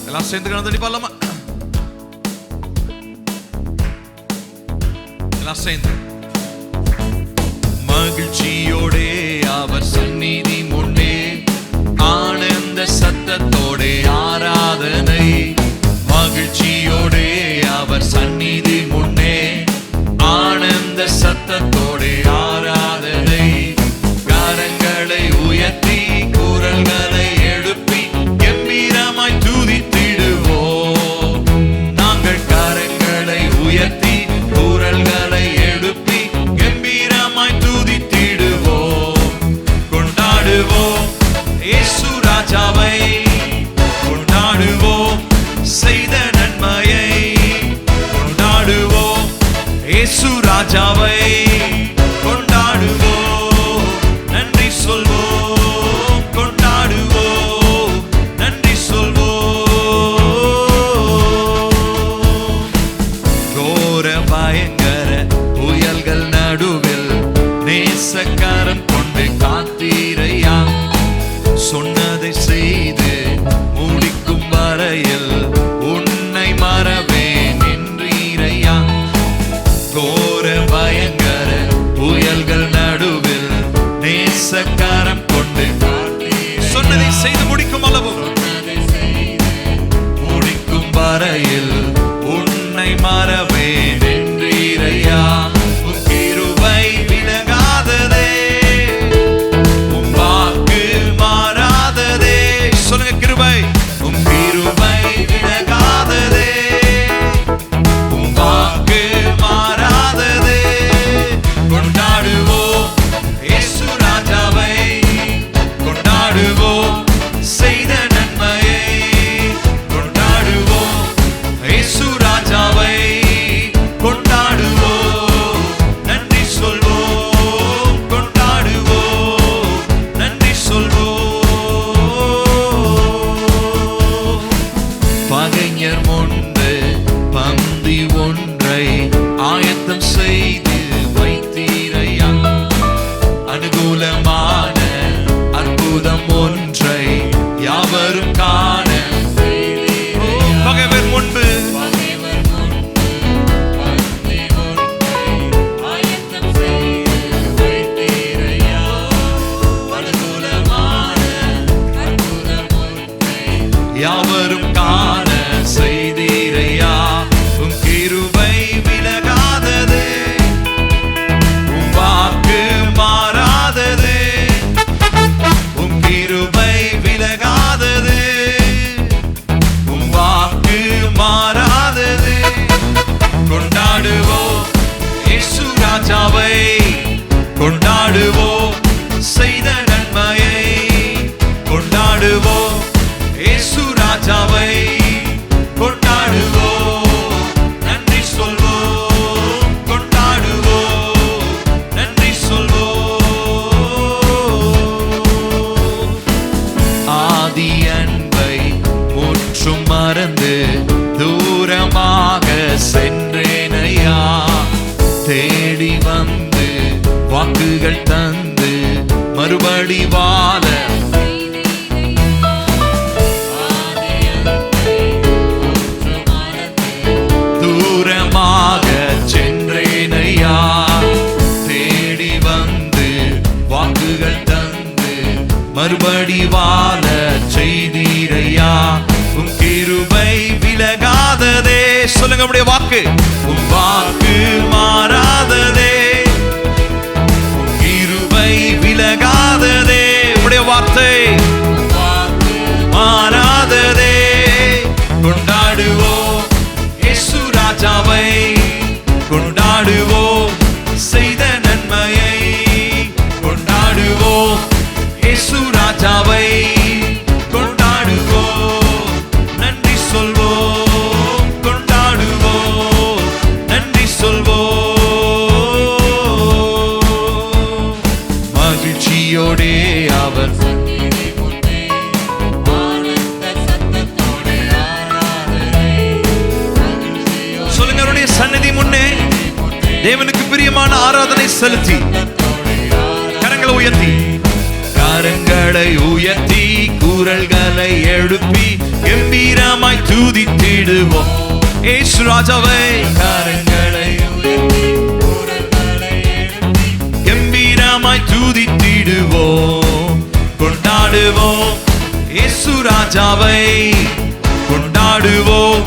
எல்லாம் சேர்ந்து கணத்தடி பாடலாமா? எல்லாம் சேர்ந்து. மகிழ்ச்சியோடே அவர் சந்நிதி முன்னே ஆனந்த சத்தத்தோடே ஆராதனை. மகிழ்ச்சியோடே அவர் சந்நிதி முன்னே ஆனந்த சத்தத்தோடே ஆராதனை. கரங்களை உயர்த்தி குரல்களை எழுப்பி கம்பீரமாய் துதித்திடுவோம். நாங்கள் கரங்களை உயர்த்தி குரல்களை எழுப்பி கம்பீரமாய் துதித்திடுவோம். கொண்டாடுவோம் இயேசு ராஜாவை, கொண்டாடுவோம் செய்த நன்மையை. கொண்டாடுவோம் இயேசு ராஜாவை, கொண்டாடுவோம் நன்றி சொல்வோம். கொண்டாடுவோம் நன்றி சொல்வோம். கோர பயங்கர புயல்கள் நடுவில் நேசக்காரன் கொண்டு காத்தீரையா. சொன்னதை செய்து முடிக்கும் வரையில் உன்னை மறவேன் என்றீரையா. கோர பயங்கர புயல்கள் நடுவில் நேசக்காரம் கொண்டு சொன்னதை செய்து முடிக்கும் அளவு முடிக்கும் வரையில் உன்னை மறவேன் என்றீரையா. உன் கிருபை விலகாததே, உன் வாக்கு மாறாததே. சொல்லுங்க கிருபை. உன் கிருபை விலகாததே, உன் வாக்கு மாறாததே. கொண்டாடுவோம் இயேசு ராஜாவை, கொண்டாடுவோம் செய்த நன்மையை. கொண்டாடுவோம் இயேசு ராஜாவை, கொண்டாடுவோம் நன்றி சொல்வோம். கொண்டாடுவோம் நன்றி சொல்வோம். பகைஞர் முன்பு பந்தி ஒன்றை ஆயத்தம் செய்து வைத்தீரையா. அனுகூலமான அற்புதம் ஒன்றை யாவரும் காண பகைவர் முன்பு யாவரும் காண செய்தீரையா. உன் கிருபை விலகாததே, உன் வாக்கு மாறாததே. உன் கிருபை விலகாததே, உன் வாக்கு மாறாததே. கொண்டாடுவோம் இயேசு ராஜாவை, கொண்டாடுவோம் செய்த நன்மையை. கொண்டாடுவோம் இயேசு ராஜாவை, கொண்டாடுவோம் நன்றி சொல்வோம். கொண்டாடுவோம் நன்றி சொல்வோம். ஆதி அன்பை முற்றும் மறந்து தூரமாக சென்றேனையா. தேடி வந்து வாக்குகள் தந்து மறுபடி வாழ தூரமாக சென்றேனையா. தேடி வந்து வாக்குகள் தந்து மறுபடி வாழ செய்தீரையா. உன் கிருபை விலகாததே. சொல்லுங்க உடைய வாக்கு. உன் வாக்கு மாறாததே, உன் கிருபை விலகாததே. உடைய வார்த்தை மாறாததே. கொண்டாடுவோம் இயேசு ராஜாவை, கொண்டாடுவோம் செய்த நன்மையை. கொண்டாடுவோம் இயேசு ராஜாவை, கொண்டாடுவோம் நன்றி சொல்வோம். கொண்டாடுவோம் நன்றி சொல்வோம். மகிழ்ச்சியோடே அவர் சந்நிதி முன்னே தேவனுக்கு பிரியமான ஆராதனை செலுத்தி கரங்களை உயர்த்தி கரங்களை உயர்த்தி குரல்களை எழுப்பி கம்பீரமாய் துதித்திடுவோம் இயேசு ராஜாவை. கரங்களை உயர்த்தி குரல்களை எழுப்பி கம்பீரமாய் துதித்திடுவோம் கொண்டாடுவோம் இயேசு ராஜாவை கொண்டாடுவோம்.